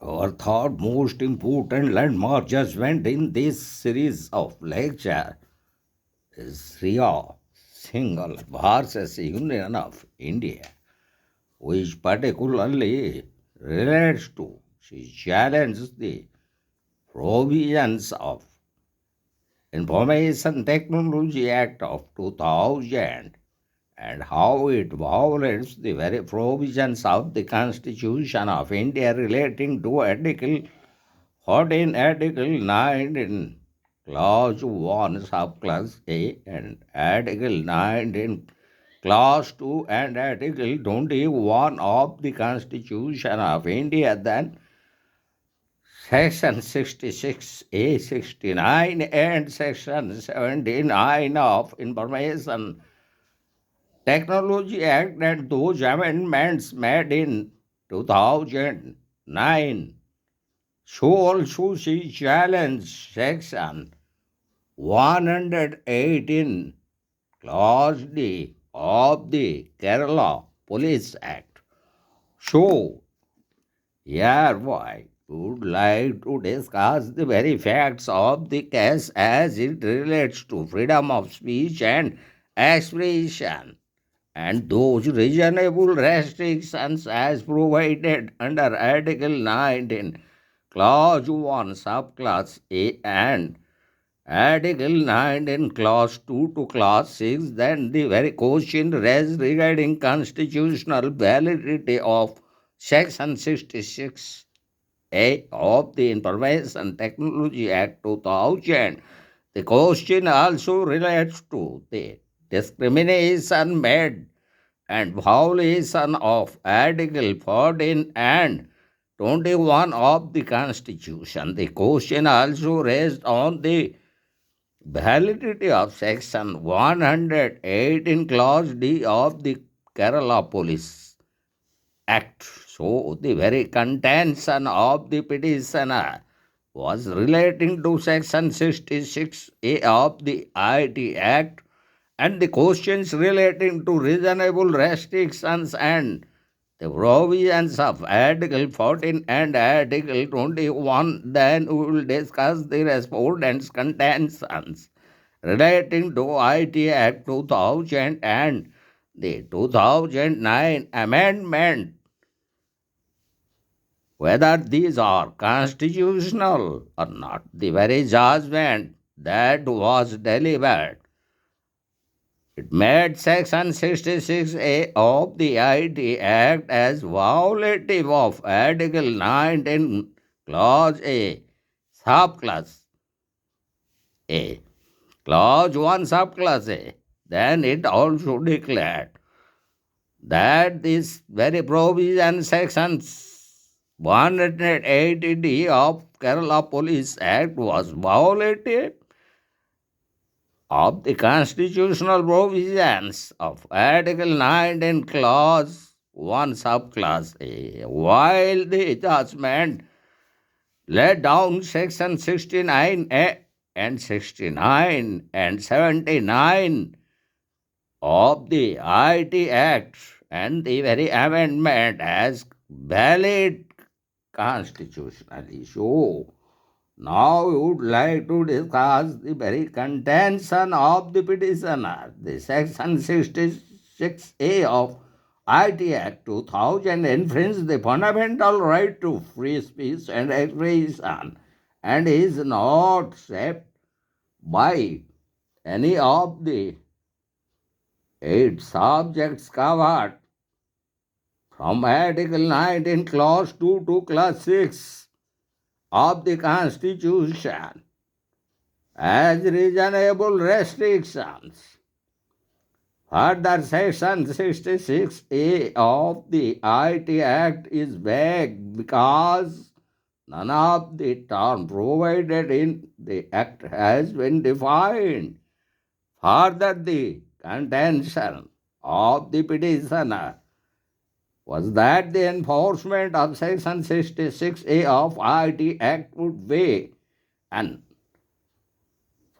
Our third most important landmark judgment in this series of lecture is Shreya Singhal versus Union of India, which particularly relates to she challenges the provisions of Information Technology Act of 2000 and how it violates the very provisions of the Constitution of India relating to Article 14, Article 19, Clause 1, Subclause A, and Article 19, Clause 2, and Article 21 of the Constitution of India, then Section 66A, 69, and Section 79 of Information Technology Act and those amendments made in 2009. So also she challenged Section 118, Clause D of the Kerala Police Act. So, hereby would like to discuss the very facts of the case as it relates to freedom of speech and expression and those reasonable restrictions as provided under Article 19, Clause 1, Subclause A and Article 19, Clause 2 to Clause 6, then the very question raised regarding constitutional validity of Section 66A of the Information Technology Act 2000. The question also relates to the discrimination made and violation of Article 14 and 21 of the Constitution. The question also raised on the validity of Section 118, Clause D of the Kerala Police Act. So, the very contention of the petitioner was relating to Section 66A of the IT Act and the questions relating to reasonable restrictions and the provisions of Article 14 and Article 21. Then we will discuss the respondents' contentions relating to IT Act 2000 and the 2009 amendment, whether these are constitutional or not. The very judgment that was delivered, it made Section 66A of the IT Act as violative of Article 19, Clause A, Subclause A, Clause 1, Subclause A. Then it also declared that this very provision, Section 180D of Kerala Police Act, was violated of the constitutional provisions of Article 19, Clause 1, Subclause A, while the judgment laid down Section 69A and 69 and 79 of the IT Act and the very amendment as valid constitutionally. So, now we would like to discuss the very contention of the petitioner. The Section 66A of IT Act 2000 infringes the fundamental right to free speech and expression and is not shaped by any of the 8 subjects covered from Article 19, Clause 2 to Clause 6 of the Constitution as reasonable restrictions. Further, Section 66A of the IT Act is vague because none of the terms provided in the Act has been defined. Further, the contention of the petitioner was that the enforcement of Section 66A of IT Act would be an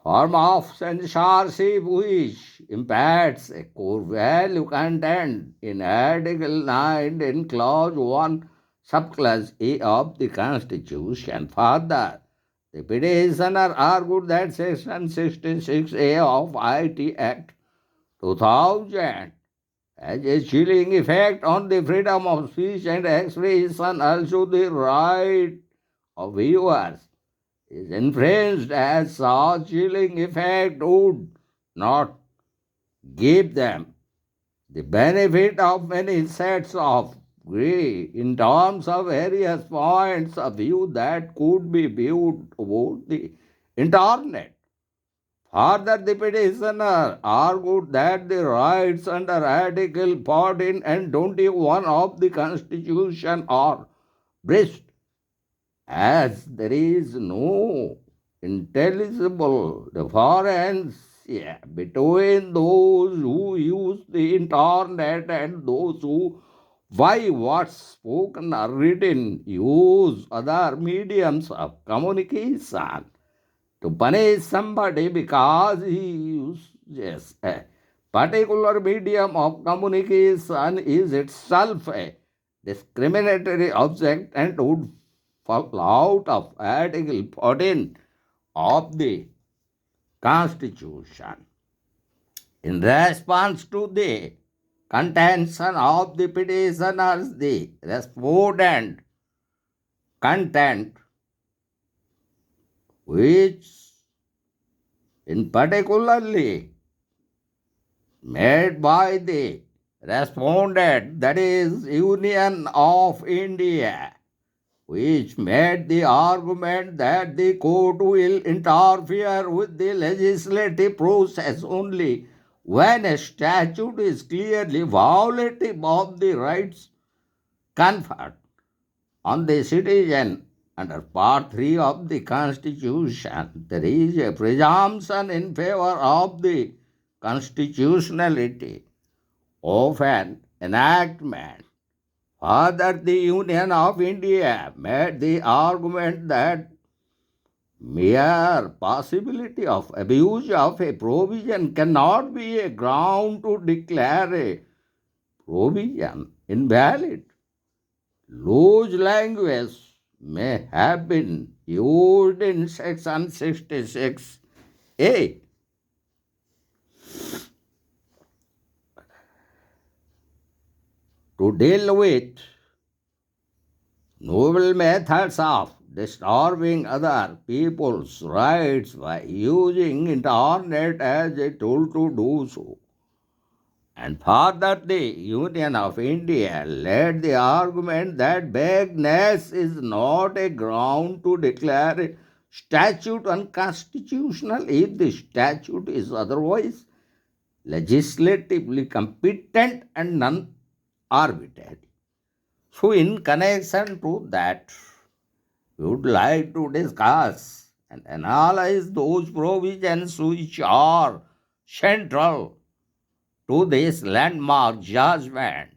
form of censorship which impacts a core value content in Article 9 in Clause 1, subclause A of the Constitution. Further, the petitioner argued that Section 66A of IT Act 2000 has a chilling effect on the freedom of speech and expression. Also, the right of viewers is infringed as such chilling effect would not give them the benefit of many sets of gray in terms of various points of view that could be viewed about the internet. Further, the petitioner argued that the rights under Article 14 and 21 of the Constitution are breached, as there is no intelligible difference between those who use the internet and those who, by what's spoken or written, use other mediums of communication. To punish somebody because he uses a particular medium of communication is itself a discriminatory object and would fall out of Article 14 of the Constitution. In response to the contention of the petitioners, the respondent content, which in particularly made by the respondent, that is Union of India, which made the argument that the court will interfere with the legislative process only when a statute is clearly violative of the rights conferred on the citizen under Part 3 of the Constitution. There is a presumption in favor of the constitutionality of an enactment. Further, the Union of India made the argument that mere possibility of abuse of a provision cannot be a ground to declare a provision invalid. Loose language may have been used in Section 66A to deal with novel methods of disturbing other people's rights by using internet as a tool to do so. And further, the Union of India led the argument that vagueness is not a ground to declare a statute unconstitutional if the statute is otherwise legislatively competent and non-arbitrary. So, in connection to that, we would like to discuss and analyze those provisions which are central to this landmark judgment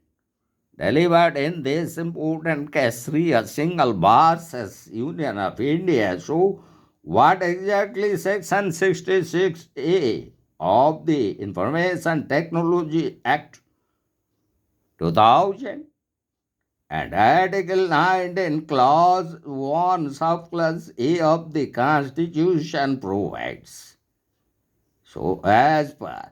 delivered in this important case, Shreya Singhal versus Union of India. So, what exactly Section 66A of the Information Technology Act 2000 and Article 19, Clause 1, Subclause A of the Constitution provides? So, as per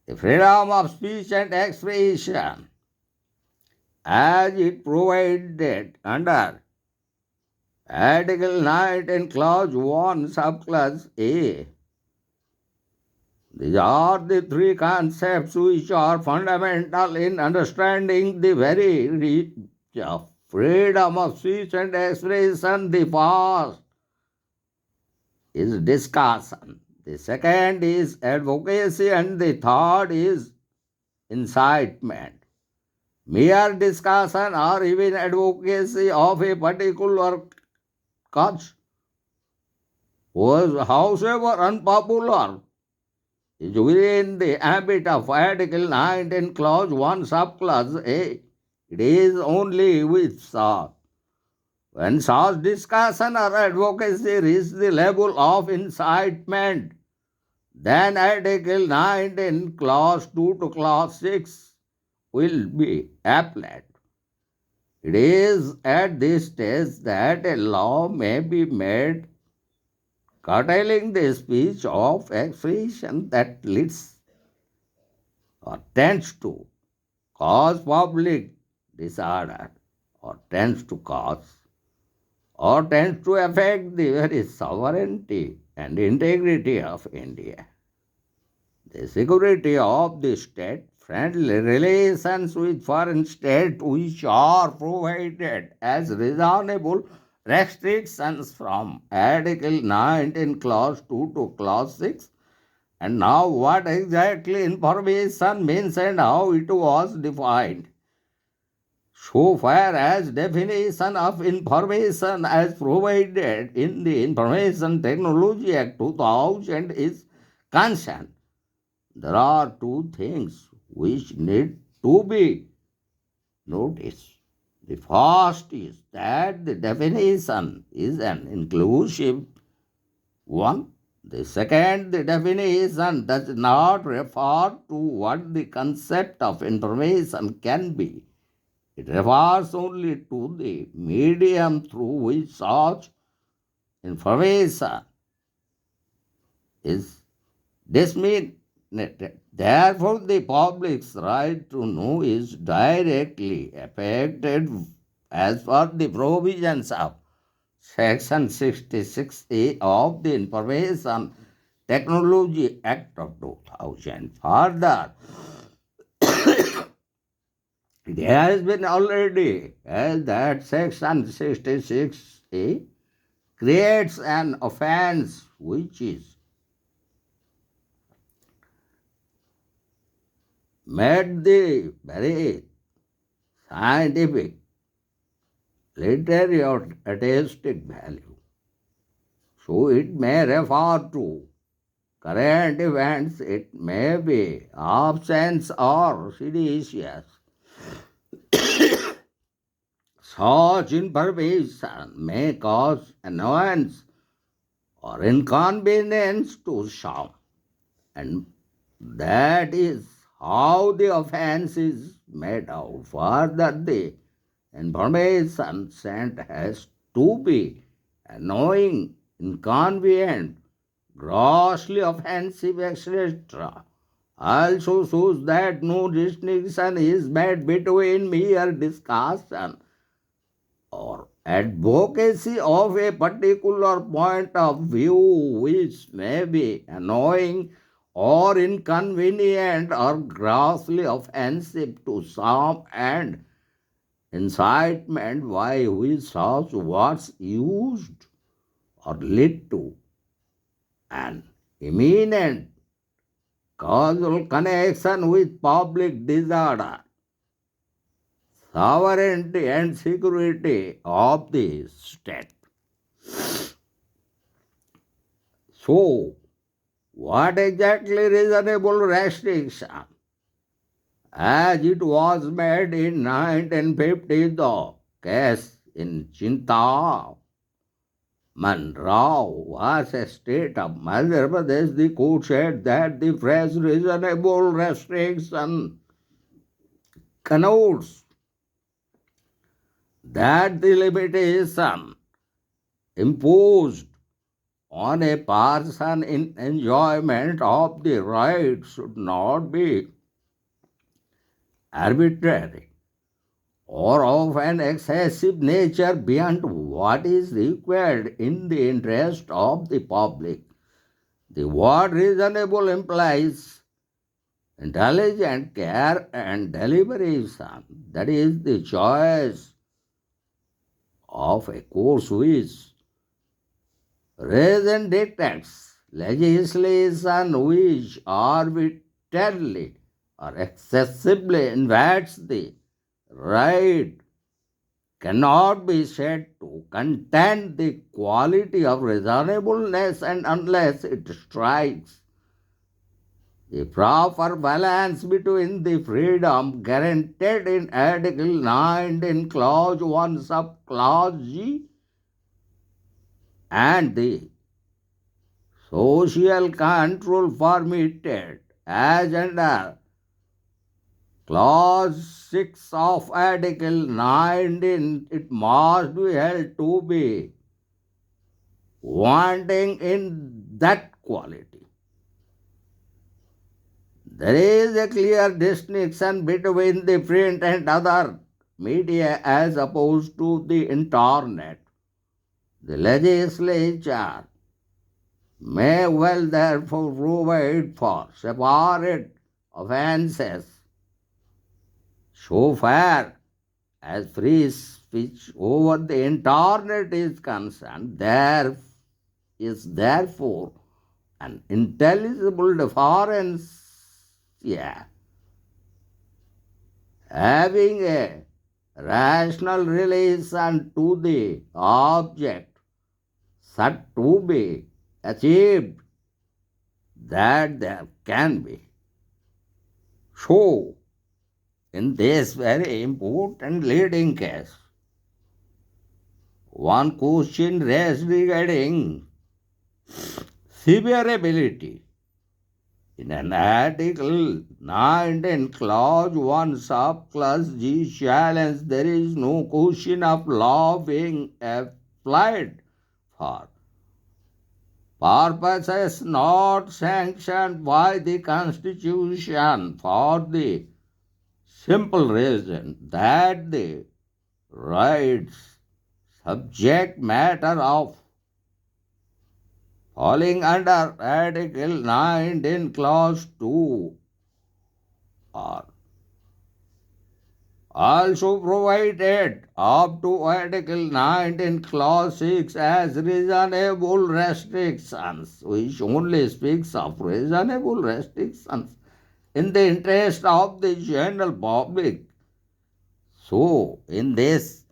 the freedom of speech and expression, as it provided under Article 19, Clause 1, Subclause A, these are the three concepts which are fundamental in understanding the very freedom of speech and expression. The first is discussion, the second is advocacy, and the third is incitement. Mere discussion or even advocacy of a particular cause was, however unpopular, is within the ambit of Article 19, Clause 1, Subclause A. It is only with such when such discussion or advocacy reaches the level of incitement, then Article 19, Clause 2 to Clause 6 will be applied. It is at this stage that a law may be made curtailing the speech of expression that leads or tends to cause public disorder or tends to cause or tends to affect the very sovereignty and integrity of India, the security of the state, friendly relations with foreign states which are provided as reasonable restrictions from Article 19 Clause 2 to Clause 6. And now what exactly information means and how it was defined. So far as definition of information as provided in the Information Technology Act 2000 is concerned, there are two things which need to be noticed. The first is that the definition is an inclusive one. The second, the definition does not refer to what the concept of information can be. It refers only to the medium through which such information is disseminated. Therefore, the public's right to know is directly affected as per the provisions of Section 66A of the Information Technology Act of 2000. Further, it has been already as that Section 66A creates an offense which is made the very scientific, literary, or artistic value. So it may refer to current events, it may be absence or seditious. Such information may cause annoyance or inconvenience to some, and that is how the offense is made out. Further, the information sent has to be annoying, inconvenient, grossly offensive, etc. Also shows that no distinction is made between mere discussion or advocacy of a particular point of view which may be annoying or inconvenient or grossly offensive to some, and incitement by which such words used or lead to an imminent causal connection with public disorder, sovereignty, and security of the state. So, what exactly reasonable restriction? As it was made in 1950, the case in Chinta Manrao was a state of Madhya Pradesh. The court said that the phrase reasonable restriction connotes that the limitation imposed on a person in enjoyment of the right should not be arbitrary or of an excessive nature beyond what is required in the interest of the public. The word reasonable implies intelligent care and deliberation, that is, the choice of a course which reason dictates legislation which arbitrarily or excessively invades the right cannot be said to contain the quality of reasonableness, and unless it strikes the proper balance between the freedom guaranteed in Article 19 Clause 1 sub Clause G and the social control permitted as under Clause 6 of Article 19, it must be held to be wanting in that quality. There is a clear distinction between the print and other media as opposed to the internet. The legislature may well therefore provide for separate offences so far as free speech over the internet is concerned. There is therefore an intelligible difference, yeah, having a rational relation to the object sought to be achieved, that there can be. So, in this very important leading case, one question raised regarding severability. In an Article 19, Clause 1, Subclause G challenge, there is no question of law being applied for purposes not sanctioned by the Constitution for the simple reason that the rights subject matter of falling under Article 19, Clause 2 are also provided up to Article 19, Clause 6 as reasonable restrictions, which only speaks of reasonable restrictions in the interest of the general public. So, in this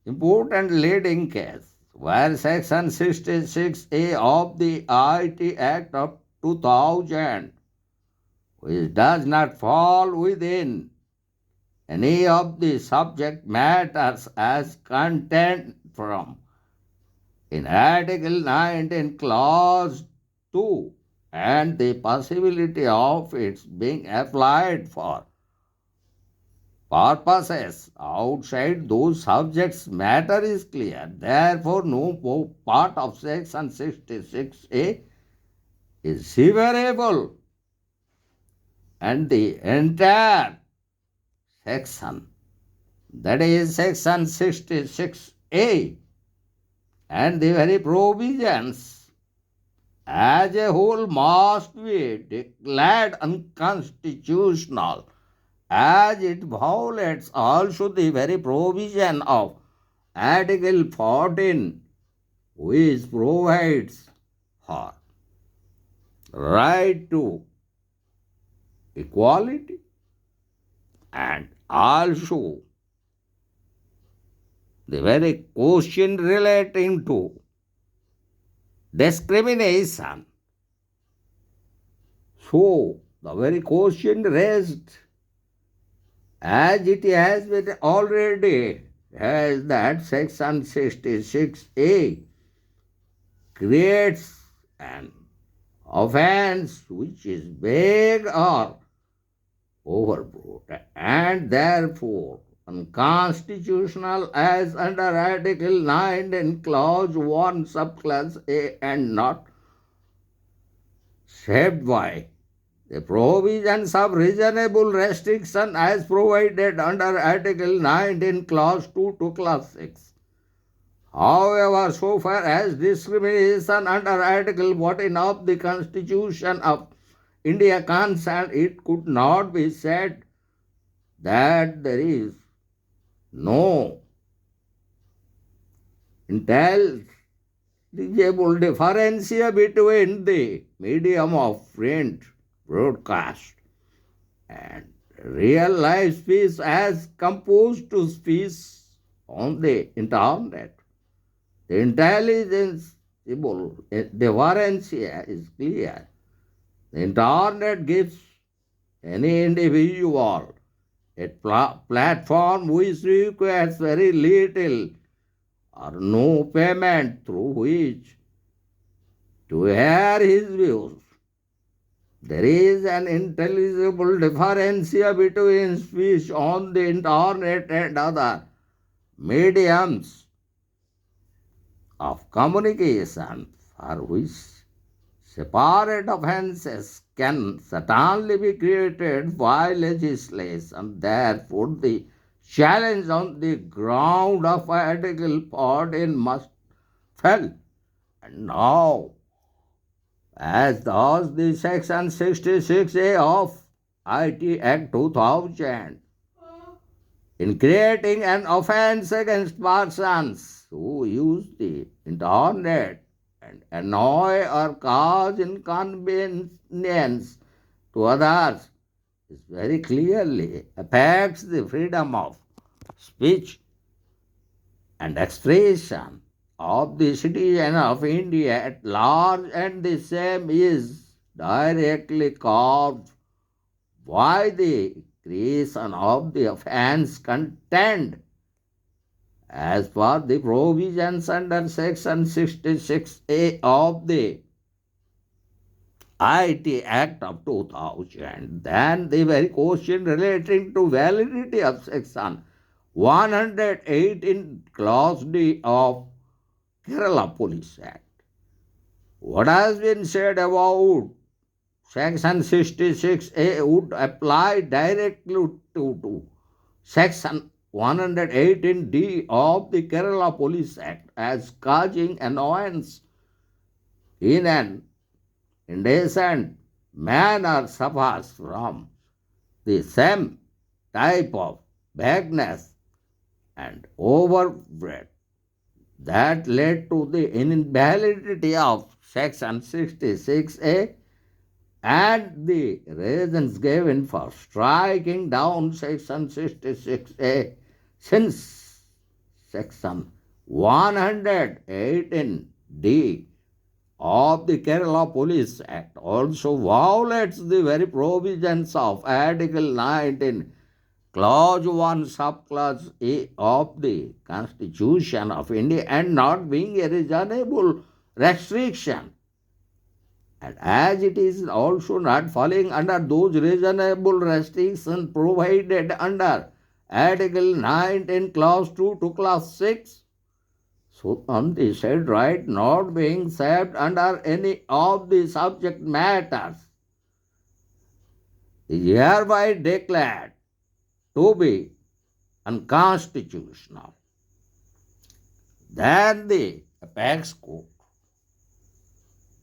important leading case, where Section 66A of the IT Act of 2000, which does not fall within any of the subject matters as contained from in Article 19, Clause 2, and the possibility of its being applied for purposes outside those subjects matter is clear. Therefore, no part of Section 66A is severable, and the entire section, that is Section 66A, and the very provisions as a whole must be declared unconstitutional, as it violates also the very provision of Article 14, which provides for right to equality and also the very question relating to discrimination. So, the very question raised, as it has been already, as that Section 66A creates an offense which is vague or overbroad, and therefore unconstitutional as under Article 9 in Clause 1, Subclause A, and not shaped by the provisions of reasonable restriction as provided under Article 9 in Clause 2 to Clause 6. However, so far as discrimination under Article 14 of the Constitution of India concerned, it could not be said that there is no intelligible difference between the medium of print broadcast and real life speech as composed to speech on the internet. The intelligible difference is clear. The internet gives any individual a platform which requires very little or no payment through which to air his views. There is an intelligible difference between speech on the internet and other mediums of communication for which separate offences can certainly be created by legislation. Therefore, the challenge on the ground of Article 14 must fail. And now, as does the Section 66A of IT Act 2000, in creating an offense against persons who use the internet and annoy or cause inconvenience to others, it very clearly affects the freedom of speech and expression of the citizen of India at large, and the same is directly caused by the creation of the offense content as per the provisions under Section 66A of the IT Act of 2000. Then the very question relating to validity of Section 118 Clause D of Kerala Police Act. What has been said about Section 66A would apply directly to Section 118D of the Kerala Police Act as causing annoyance in an indecent manner suffers from the same type of vagueness and overbreadth that led to the invalidity of Section 66A and the reasons given for striking down Section 66A, since Section 118D of the Kerala Police Act also violates the very provisions of Article 19, Clause 1, Subclause A of the Constitution of India, and not being a reasonable restriction, and as it is also not falling under those reasonable restrictions provided under Article 19, Clause 2 to Clause 6. So, on the said right not being served under any of the subject matters is hereby declared to be unconstitutional. Then the Apex Court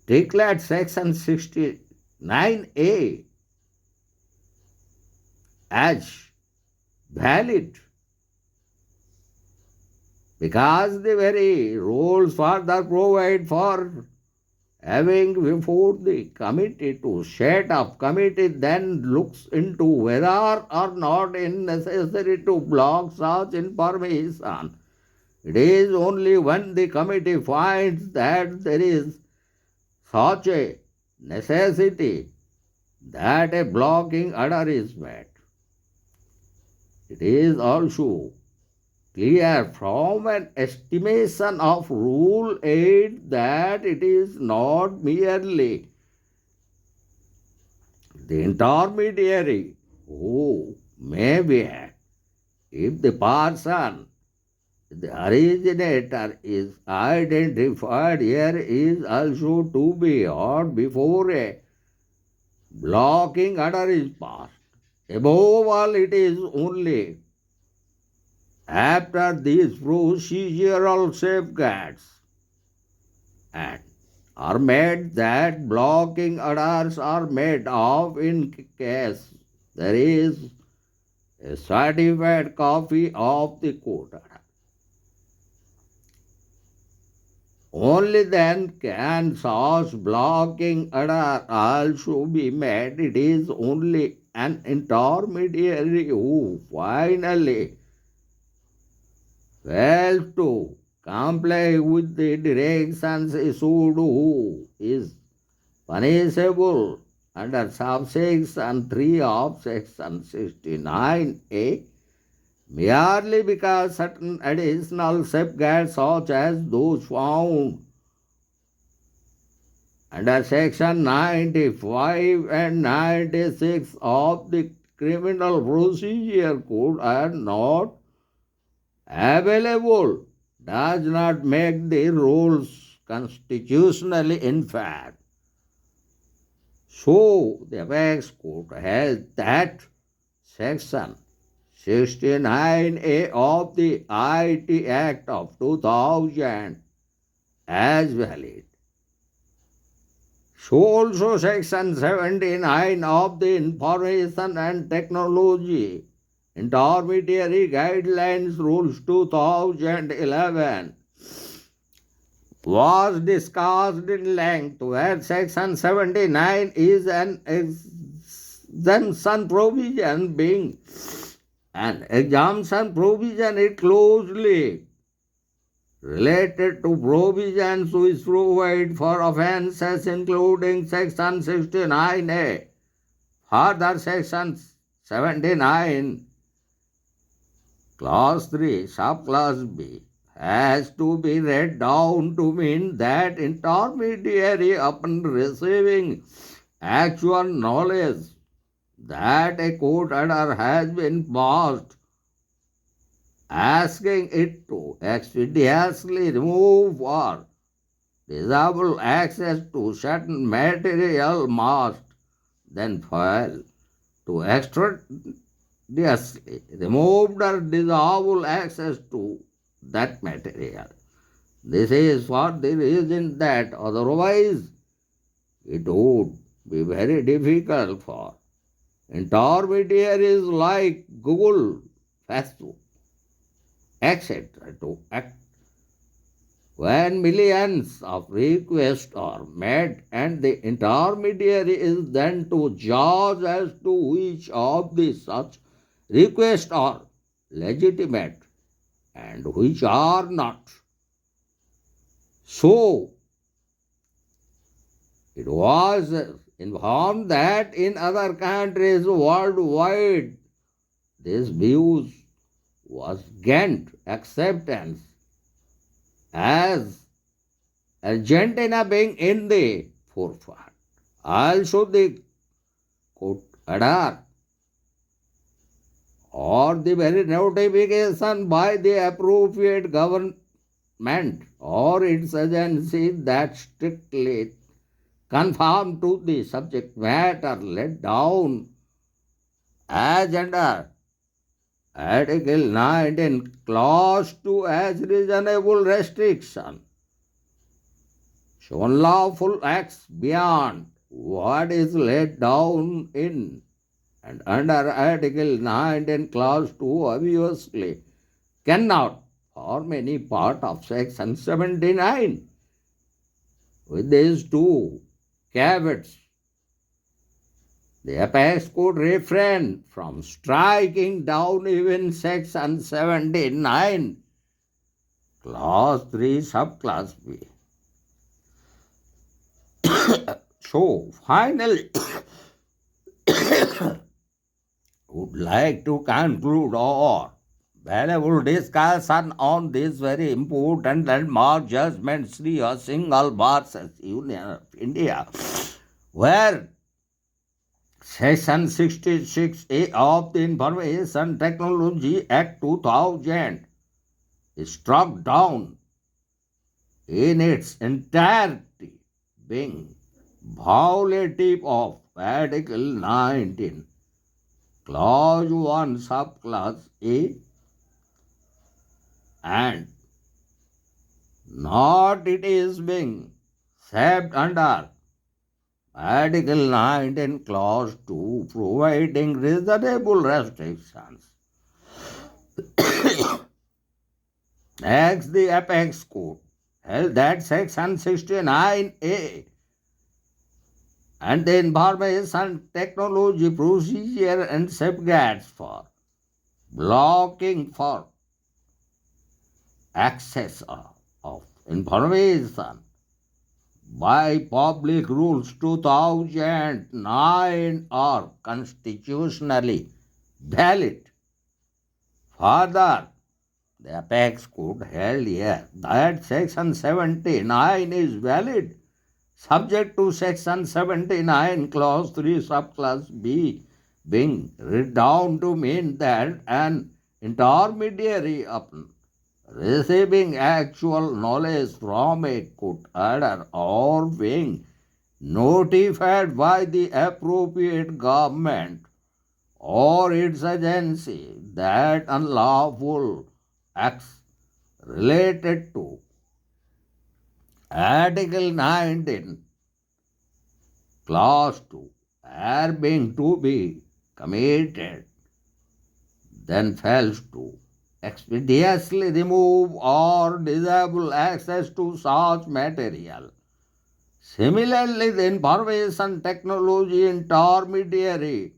declared Section 69A as valid because the very rules further provide for having before the committee to set up. Committee then looks into whether or not it is necessary to block such information. It is only when the committee finds that there is such a necessity that a blocking order is made. It is also clear from an estimation of Rule 8 that it is not merely the intermediary who may be had. If the person, the originator, is identified, here is also to be heard before a blocking order is passed. Above all, it is only after these procedural safeguards and are made that blocking orders are made of in case there is a certified copy of the court order. Only then can such blocking order also be made. It is only an intermediary who finally fails to comply with the directions issued who is punishable under subsection 3 of section 69A merely because certain additional safeguards such as those found Under Section 95 and 96 of the Criminal Procedure Code are not available, does not make the rules constitutionally invalid. So, the Apex Court has that Section 69A of the IT Act of 2000 as valid. So also Section 79 of the Information and Technology Intermediary Guidelines Rules 2011 was discussed in length, where Section 79 is an exemption provision. Being an exemption provision, it closely related to provisions which provide for offences including Section 69A. Further, Section 79, Clause 3, Subclause B, has to be read down to mean that intermediary, upon receiving actual knowledge that a court order has been passed, asking it to expeditiously remove or disable access to certain material, must then file to expeditiously remove or disable access to that material. This is for the reason that otherwise it would be very difficult for intermediaries like Google, Facebook, etc. to act when millions of requests are made, and the intermediary is then to judge as to which of the such requests are legitimate and which are not. So, it was informed that in other countries worldwide this view was gained acceptance, as Argentina being in the forefront. Also, the court order or the very notification by the appropriate government or its agency that strictly conform to the subject matter laid down as under Article 19, Clause 2 as reasonable restriction. So unlawful acts beyond what is laid down in and under Article 19, Clause 2 obviously cannot form any part of Section 79. With these two caveats, the apex could refrain from striking down even Section 79, Clause 3, Subclause B. So, finally, would like to conclude our valuable discussion on this very important landmark judgment, Shreya Singhal versus Union of India, where Section 66A of the Information Technology Act 2000 is struck down in its entirety, being violative of Article 19, Clause 1, Subclause A, and not it is being saved under Article 19, Clause 2, providing reasonable restrictions. Next, the apex court held that Section 69A and the Information Technology Procedure and Safeguards for blocking for access of information by Public Rules 2009 are constitutionally valid. Further, the apex court held here that Section 79 is valid subject to Section 79, Clause 3, Subclass B, being read down to mean that an intermediary upon receiving actual knowledge from a court order or being notified by the appropriate government or its agency that unlawful acts related to Article 19, Clause 2 are being to be committed, then fails to expeditiously remove or disable access to such material. Similarly, the Information Technology Intermediary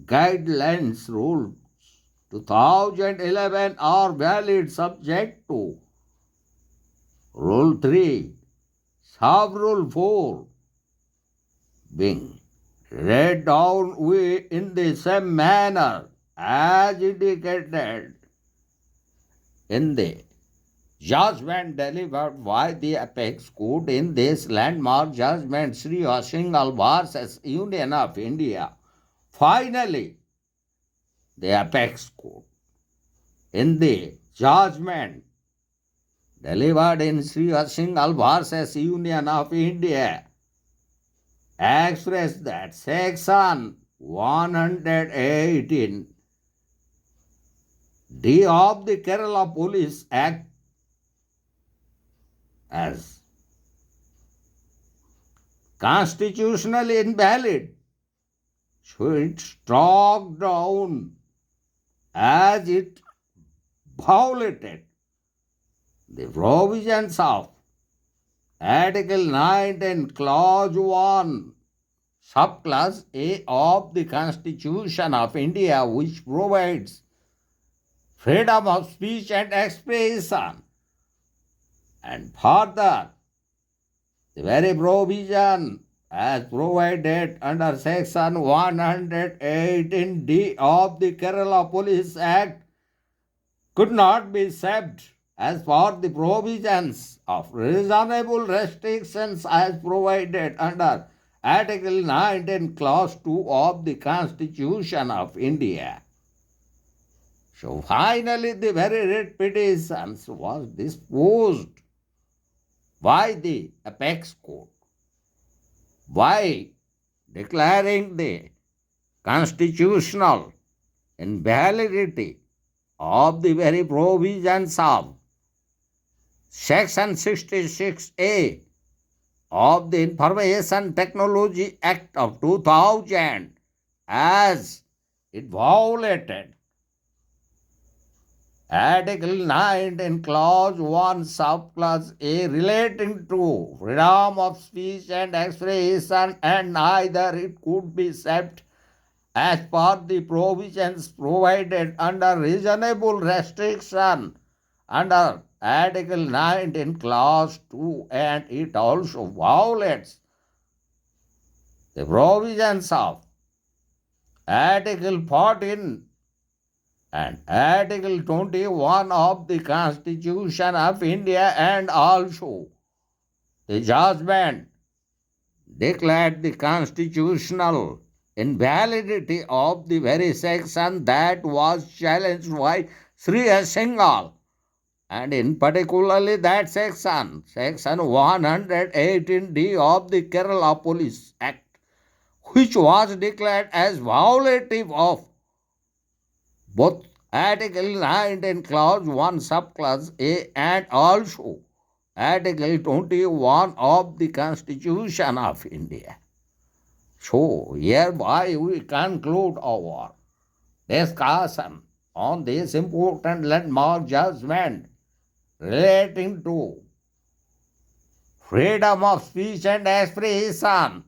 Guidelines Rules 2011 are valid subject to Rule 3, Sub-Rule 4 being read down in the same manner as indicated in the judgment delivered by the apex court in this landmark judgment, Shreya Singhal versus Union of India. Finally, the apex court in the judgment delivered in Shreya Singhal versus Union of India expressed that Section 118 D of the Kerala Police Act as constitutionally invalid, so it struck down as it violated the provisions of Article 19, Clause 1, Subclass A of the Constitution of India, which provides freedom of speech and expression. And further, the very provision as provided under Section 118D of the Kerala Police Act could not be saved as per the provisions of reasonable restrictions as provided under Article 19, Clause 2 of the Constitution of India. So finally, the very writ petitions was disposed by the apex court by declaring the constitutional invalidity of the very provisions of Section 66A of the Information Technology Act of 2000 as it violated Article 9 in Clause 1, Subclass A relating to freedom of speech and expression, and neither it could be saved as per the provisions provided under reasonable restriction under Article 19, Clause 2, and it also violates the provisions of Article 14 and Article 21 of the Constitution of India, and also the judgment declared the constitutional invalidity of the very section that was challenged by Shreya Singhal, and in particularly that section, Section 118D of the Kerala Police Act, which was declared as violative of both Article 19, Clause 1, Subclass A, and also Article 21 of the Constitution of India. So, hereby we conclude our discussion on this important landmark judgment relating to freedom of speech and expression